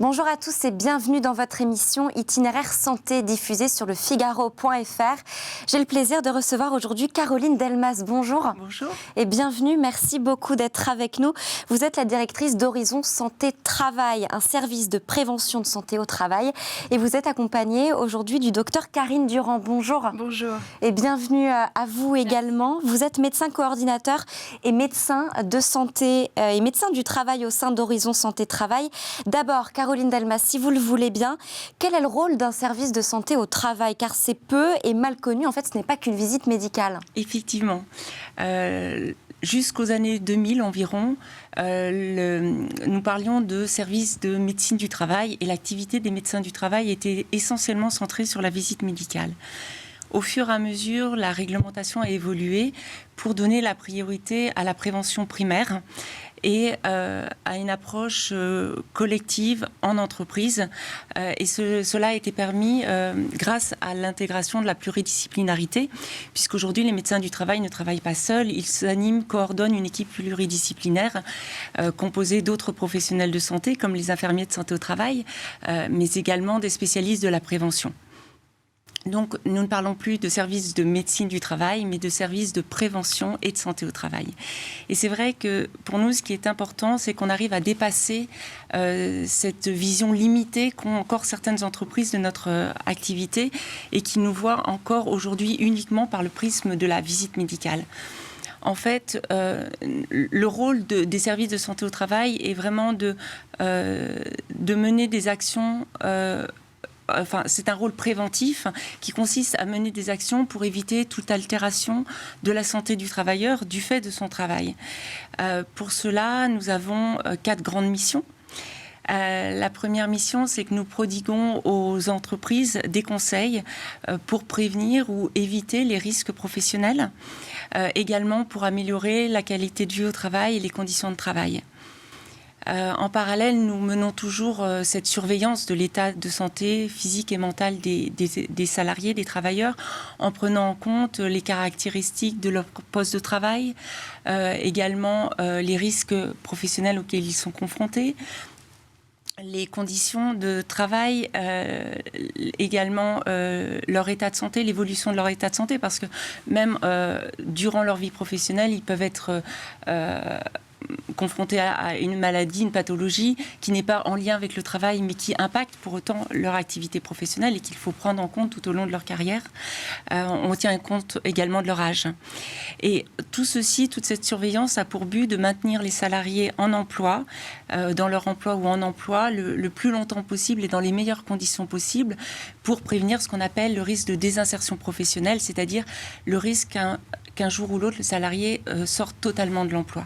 Bonjour à tous et bienvenue dans votre émission Itinéraire Santé diffusée sur le Figaro.fr. J'ai le plaisir de recevoir aujourd'hui Caroline Delmas. Bonjour. Bonjour. Et bienvenue, merci beaucoup d'être avec nous. Vous êtes la directrice d'Horizon Santé Travail, un service de prévention de santé au travail. Et vous êtes accompagnée aujourd'hui du docteur Karine Durand. Bonjour. Bonjour. Et bienvenue à vous également. Vous êtes médecin coordinateur et médecin de santé et médecin du travail au sein d'Horizon Santé Travail. D'abord, Caroline Delmas, si vous le voulez bien, quel est le rôle d'un service de santé au travail? Car c'est peu et mal connu, en fait, ce n'est pas qu'une visite médicale. Effectivement. Jusqu'aux années 2000 environ, nous parlions de services de médecine du travail et l'activité des médecins du travail était essentiellement centrée sur la visite médicale. Au fur et à mesure, la réglementation a évolué pour donner la priorité à la prévention primaire et à une approche collective en entreprise. Et cela a été permis grâce à l'intégration de la pluridisciplinarité, puisqu'aujourd'hui les médecins du travail ne travaillent pas seuls, ils s'animent, coordonnent une équipe pluridisciplinaire composée d'autres professionnels de santé, comme les infirmiers de santé au travail, mais également des spécialistes de la prévention. Donc, nous ne parlons plus de services de médecine du travail, mais de services de prévention et de santé au travail. Et c'est vrai que pour nous, ce qui est important, c'est qu'on arrive à dépasser cette vision limitée qu'ont encore certaines entreprises de notre activité et qui nous voient encore aujourd'hui uniquement par le prisme de la visite médicale. En fait, le rôle des services de santé au travail est vraiment de mener des actions. C'est un rôle préventif qui consiste à mener des actions pour éviter toute altération de la santé du travailleur du fait de son travail. Pour cela, nous avons 4 grandes missions. La première mission, c'est que nous prodiguons aux entreprises des conseils pour prévenir ou éviter les risques professionnels, également pour améliorer la qualité de vie au travail et les conditions de travail. En parallèle, nous menons toujours cette surveillance de l'état de santé physique et mentale des salariés, des travailleurs, en prenant en compte les caractéristiques de leur poste de travail, également les risques professionnels auxquels ils sont confrontés, les conditions de travail, également leur état de santé, l'évolution de leur état de santé, parce que même durant leur vie professionnelle, ils peuvent être confrontés à une maladie, une pathologie qui n'est pas en lien avec le travail, mais qui impacte pour autant leur activité professionnelle et qu'il faut prendre en compte tout au long de leur carrière. On tient compte également de leur âge. Et tout ceci, toute cette surveillance a pour but de maintenir les salariés en emploi, dans leur emploi ou en emploi, le plus longtemps possible et dans les meilleures conditions possibles pour prévenir ce qu'on appelle le risque de désinsertion professionnelle, c'est-à-dire le risque qu'un jour ou l'autre, le salarié sorte totalement de l'emploi.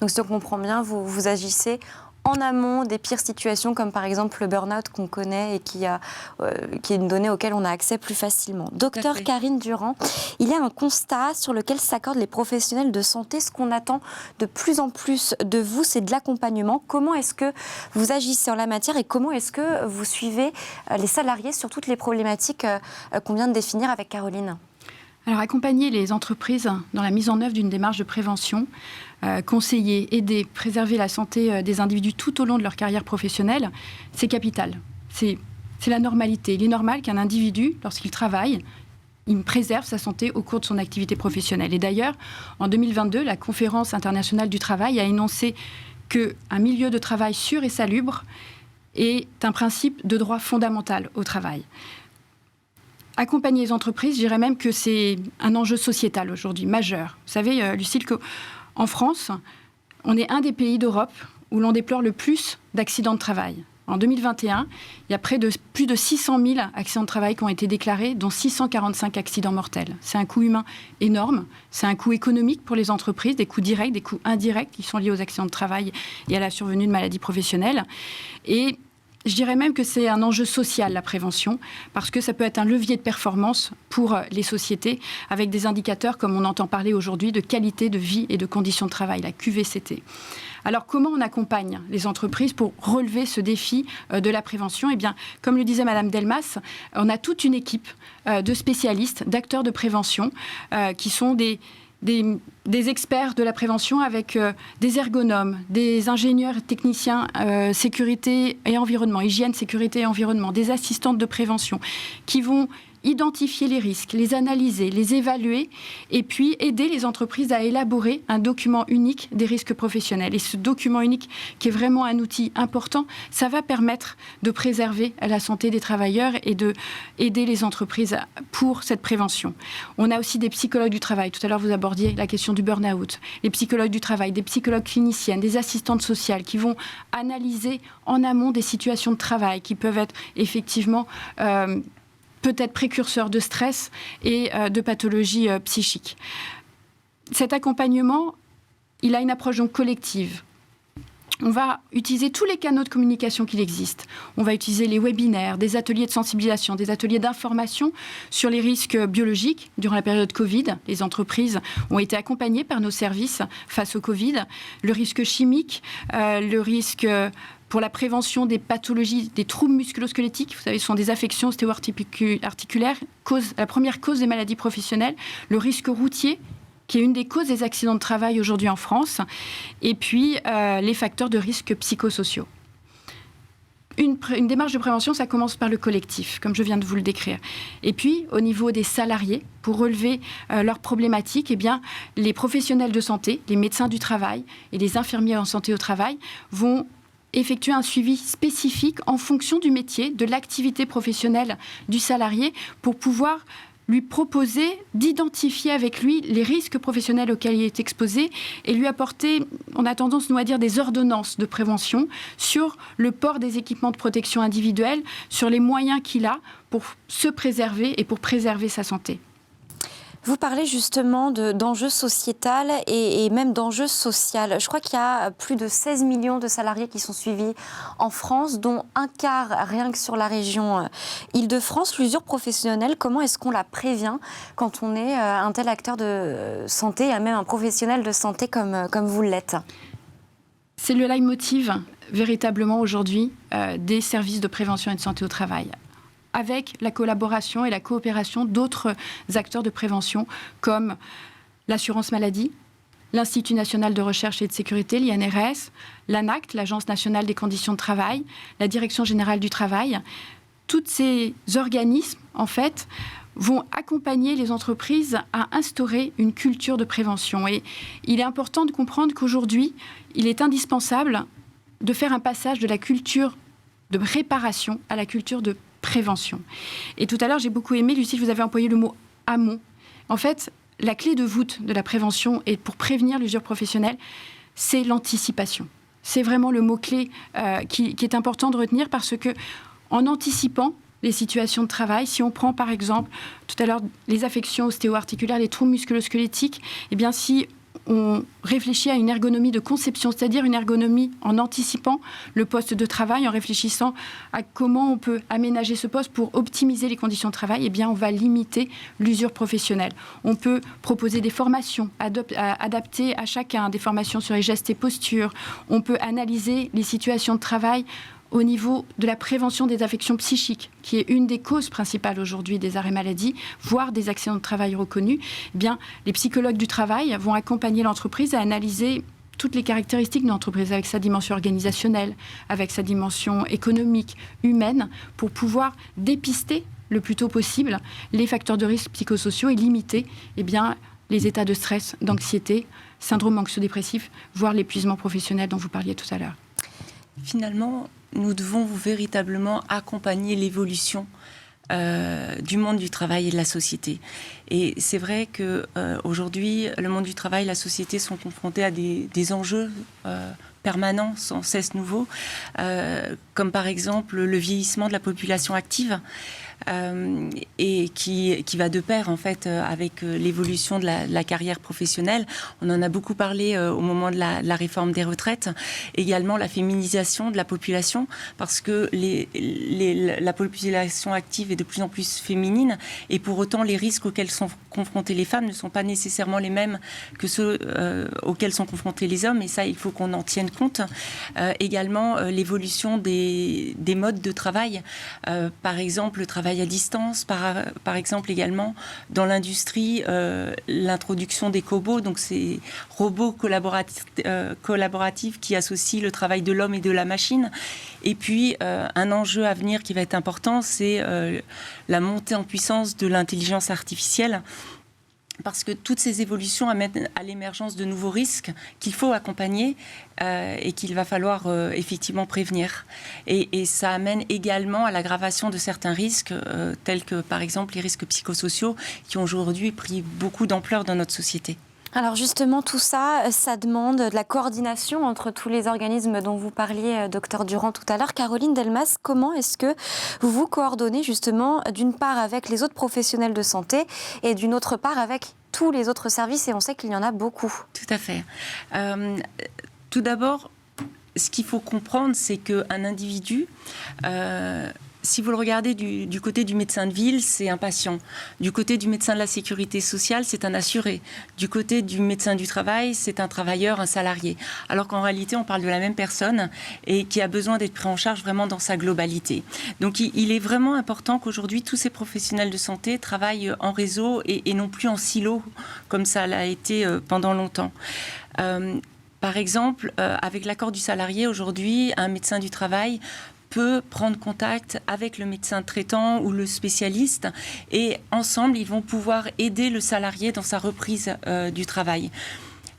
Donc, si on comprend bien, vous agissez en amont des pires situations, comme par exemple le burn-out qu'on connaît et qui est une donnée auquel on a accès plus facilement. Docteur Karine Durand, il y a un constat sur lequel s'accordent les professionnels de santé. Ce qu'on attend de plus en plus de vous, c'est de l'accompagnement. Comment est-ce que vous agissez en la matière et comment est-ce que vous suivez les salariés sur toutes les problématiques qu'on vient de définir avec Caroline ? Alors, accompagner les entreprises dans la mise en œuvre d'une démarche de prévention, conseiller, aider, préserver la santé des individus tout au long de leur carrière professionnelle, c'est capital. C'est la normalité. Il est normal qu'un individu, lorsqu'il travaille, il préserve sa santé au cours de son activité professionnelle. Et d'ailleurs, en 2022, la Conférence internationale du travail a énoncé qu'un milieu de travail sûr et salubre est un principe de droit fondamental au travail. Accompagner les entreprises, je dirais même que c'est un enjeu sociétal aujourd'hui, majeur. Vous savez, Lucille, qu'en France, on est un des pays d'Europe où l'on déplore le plus d'accidents de travail. En 2021, il y a plus de 600 000 accidents de travail qui ont été déclarés, dont 645 accidents mortels. C'est un coût humain énorme, c'est un coût économique pour les entreprises, des coûts directs, des coûts indirects qui sont liés aux accidents de travail et à la survenue de maladies professionnelles. Et je dirais même que c'est un enjeu social, la prévention, parce que ça peut être un levier de performance pour les sociétés, avec des indicateurs, comme on entend parler aujourd'hui, de qualité de vie et de conditions de travail, la QVCT. Alors, comment on accompagne les entreprises pour relever ce défi de la prévention ? Eh bien, comme le disait Madame Delmas, on a toute une équipe de spécialistes, d'acteurs de prévention, qui sont des des experts de la prévention avec des ergonomes, des ingénieurs et techniciens sécurité et environnement, hygiène, sécurité et environnement, des assistantes de prévention qui vont identifier les risques, les analyser, les évaluer et puis aider les entreprises à élaborer un document unique des risques professionnels. Et ce document unique, qui est vraiment un outil important, ça va permettre de préserver la santé des travailleurs et de aider les entreprises pour cette prévention. On a aussi des psychologues du travail. Tout à l'heure, vous abordiez la question du burn-out. Les psychologues du travail, des psychologues cliniciennes, des assistantes sociales qui vont analyser en amont des situations de travail qui peuvent être effectivement peut-être précurseur de stress et de pathologies psychiques. Cet accompagnement, il a une approche donc collective. On va utiliser tous les canaux de communication qu'il existe. On va utiliser les webinaires, des ateliers de sensibilisation, des ateliers d'information sur les risques biologiques. Durant la période Covid, les entreprises ont été accompagnées par nos services face au Covid. Le risque chimique, le risque pour la prévention des pathologies, des troubles musculo-squelettiques. Vous savez, ce sont des affections ostéo-articulaires, la première cause des maladies professionnelles. Le risque routier, qui est une des causes des accidents de travail aujourd'hui en France. Et puis, les facteurs de risque psychosociaux. Une démarche de prévention, ça commence par le collectif, comme je viens de vous le décrire. Et puis, au niveau des salariés, pour relever leurs problématiques, eh bien, les professionnels de santé, les médecins du travail et les infirmiers en santé au travail vont effectuer un suivi spécifique en fonction du métier, de l'activité professionnelle du salarié, pour pouvoir lui proposer d'identifier avec lui les risques professionnels auxquels il est exposé et lui apporter, on a tendance, nous, à dire des ordonnances de prévention sur le port des équipements de protection individuelle, sur les moyens qu'il a pour se préserver et pour préserver sa santé. Vous parlez justement d'enjeux sociétals et même d'enjeux sociaux. Je crois qu'il y a plus de 16 millions de salariés qui sont suivis en France, dont un quart rien que sur la région Île-de-France. L'usure professionnelle, comment est-ce qu'on la prévient quand on est un tel acteur de santé, et même un professionnel de santé comme vous l'êtes ? C'est le leitmotiv véritablement aujourd'hui des services de prévention et de santé au travail, avec la collaboration et la coopération d'autres acteurs de prévention comme l'assurance maladie, l'Institut national de recherche et de sécurité, l'INRS, l'ANACT, l'Agence nationale des conditions de travail, la Direction générale du travail. Tous ces organismes, en fait, vont accompagner les entreprises à instaurer une culture de prévention. Et il est important de comprendre qu'aujourd'hui, il est indispensable de faire un passage de la culture de réparation à la culture de prévention. Et tout à l'heure, j'ai beaucoup aimé, Lucie, vous avez employé le mot amont. En fait, la clé de voûte de la prévention et pour prévenir l'usure professionnelle, c'est l'anticipation. C'est vraiment le mot-clé qui est important de retenir parce que en anticipant les situations de travail, si on prend par exemple tout à l'heure les affections ostéo-articulaires, les troubles musculo-squelettiques, eh bien si on réfléchit à une ergonomie de conception, c'est-à-dire une ergonomie en anticipant le poste de travail, en réfléchissant à comment on peut aménager ce poste pour optimiser les conditions de travail, eh bien, on va limiter l'usure professionnelle. On peut proposer des formations adaptées à chacun, des formations sur les gestes et postures. On peut analyser les situations de travail au niveau de la prévention des affections psychiques, qui est une des causes principales aujourd'hui des arrêts maladie, voire des accidents de travail reconnus. Eh bien, les psychologues du travail vont accompagner l'entreprise à analyser toutes les caractéristiques de l'entreprise, avec sa dimension organisationnelle, avec sa dimension économique, humaine, pour pouvoir dépister le plus tôt possible les facteurs de risque psychosociaux et limiter eh bien, les états de stress, d'anxiété, syndrome anxio-dépressif, voire l'épuisement professionnel dont vous parliez tout à l'heure. Finalement, nous devons véritablement accompagner l'évolution du monde du travail et de la société. Et c'est vrai qu'aujourd'hui, le monde du travail et la société sont confrontés à des enjeux permanents, sans cesse nouveaux, comme par exemple le vieillissement de la population active, et qui va de pair en fait avec l'évolution de la carrière professionnelle. On en a beaucoup parlé au moment de la réforme des retraites. Également la féminisation de la population, parce que la population active est de plus en plus féminine, et pour autant les risques auxquels sont confrontées les femmes ne sont pas nécessairement les mêmes que ceux auxquels sont confrontés les hommes, et ça il faut qu'on en tienne compte. Également l'évolution des modes de travail, par exemple le travail travail à distance, par exemple également dans l'industrie, l'introduction des cobots, donc ces robots collaboratifs qui associent le travail de l'homme et de la machine. Et puis, un enjeu à venir qui va être important, c'est la montée en puissance de l'intelligence artificielle. Parce que toutes ces évolutions amènent à l'émergence de nouveaux risques qu'il faut accompagner et qu'il va falloir effectivement prévenir. Et ça amène également à l'aggravation de certains risques, tels que par exemple les risques psychosociaux, qui ont aujourd'hui pris beaucoup d'ampleur dans notre société. Alors justement, tout ça, ça demande de la coordination entre tous les organismes dont vous parliez, docteur Durand, tout à l'heure. Caroline Delmas, comment est-ce que vous vous coordonnez justement, d'une part avec les autres professionnels de santé et d'une autre part avec tous les autres services, et on sait qu'il y en a beaucoup. Tout à fait. Tout d'abord, ce qu'il faut comprendre, c'est qu'un individu... si vous le regardez du côté du médecin de ville, c'est un patient. Du côté du médecin de la sécurité sociale, c'est un assuré. Du côté du médecin du travail, c'est un travailleur, un salarié. Alors qu'en réalité, on parle de la même personne et qui a besoin d'être pris en charge vraiment dans sa globalité. Donc il est vraiment important qu'aujourd'hui, tous ces professionnels de santé travaillent en réseau et non plus en silo, comme ça l'a été pendant longtemps. Par exemple, avec l'accord du salarié, aujourd'hui, un médecin du travail peut prendre contact avec le médecin traitant ou le spécialiste et ensemble, ils vont pouvoir aider le salarié dans sa reprise du travail.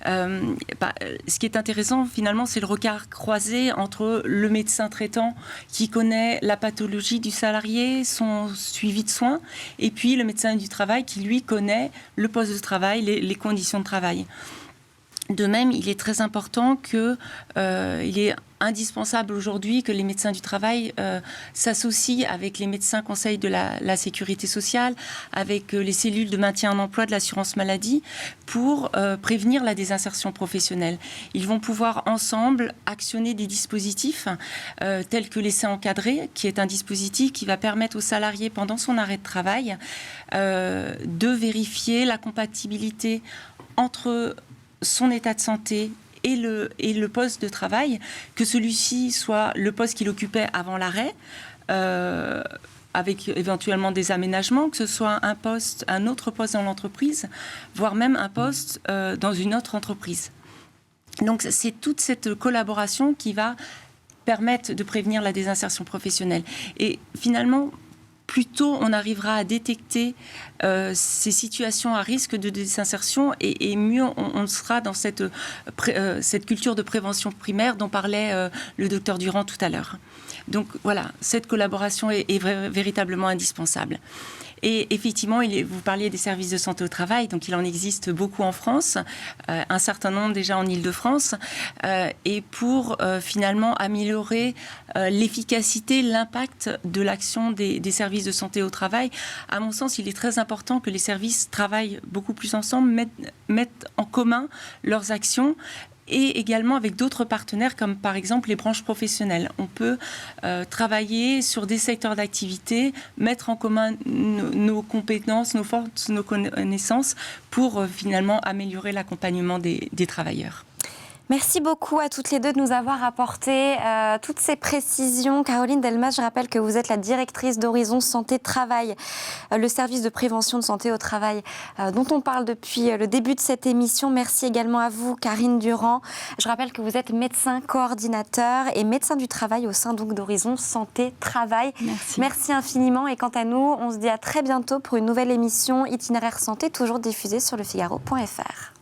Ce qui est intéressant finalement, c'est le regard croisé entre le médecin traitant qui connaît la pathologie du salarié, son suivi de soins, et puis le médecin du travail qui lui connaît le poste de travail, les conditions de travail. De même, il est très important il est indispensable aujourd'hui que les médecins du travail s'associent avec les médecins conseils de la sécurité sociale, avec les cellules de maintien en emploi de l'assurance maladie pour prévenir la désinsertion professionnelle. Ils vont pouvoir ensemble actionner des dispositifs tels que l'essai encadré, qui est un dispositif qui va permettre au salarié pendant son arrêt de travail de vérifier la compatibilité entre son état de santé et le poste de travail, que celui-ci soit le poste qu'il occupait avant l'arrêt, avec éventuellement des aménagements, que ce soit un autre poste dans l'entreprise, voire même un poste dans une autre entreprise. Donc c'est toute cette collaboration qui va permettre de prévenir la désinsertion professionnelle. Et finalement, plus tôt on arrivera à détecter ces situations à risque de désinsertion et mieux on sera dans cette culture de prévention primaire dont parlait le docteur Durand tout à l'heure. Donc voilà, cette collaboration est véritablement indispensable. Et effectivement, vous parliez des services de santé au travail, donc il en existe beaucoup en France, un certain nombre déjà en Île-de-France, et pour finalement améliorer l'efficacité, l'impact de l'action des services de santé au travail, à mon sens, il est très important que les services travaillent beaucoup plus ensemble, mettent en commun leurs actions, et également avec d'autres partenaires comme par exemple les branches professionnelles. On peut travailler sur des secteurs d'activité, mettre en commun nos compétences, nos forces, nos connaissances pour finalement améliorer l'accompagnement des travailleurs. Merci beaucoup à toutes les deux de nous avoir apporté toutes ces précisions. Caroline Delmas, je rappelle que vous êtes la directrice d'Horizon Santé Travail, le service de prévention de santé au travail dont on parle depuis le début de cette émission. Merci également à vous, Karine Durand. Je rappelle que vous êtes médecin coordinateur et médecin du travail au sein donc d'Horizon Santé Travail. Merci infiniment. Et quant à nous, on se dit à très bientôt pour une nouvelle émission Itinéraire Santé, toujours diffusée sur lefigaro.fr.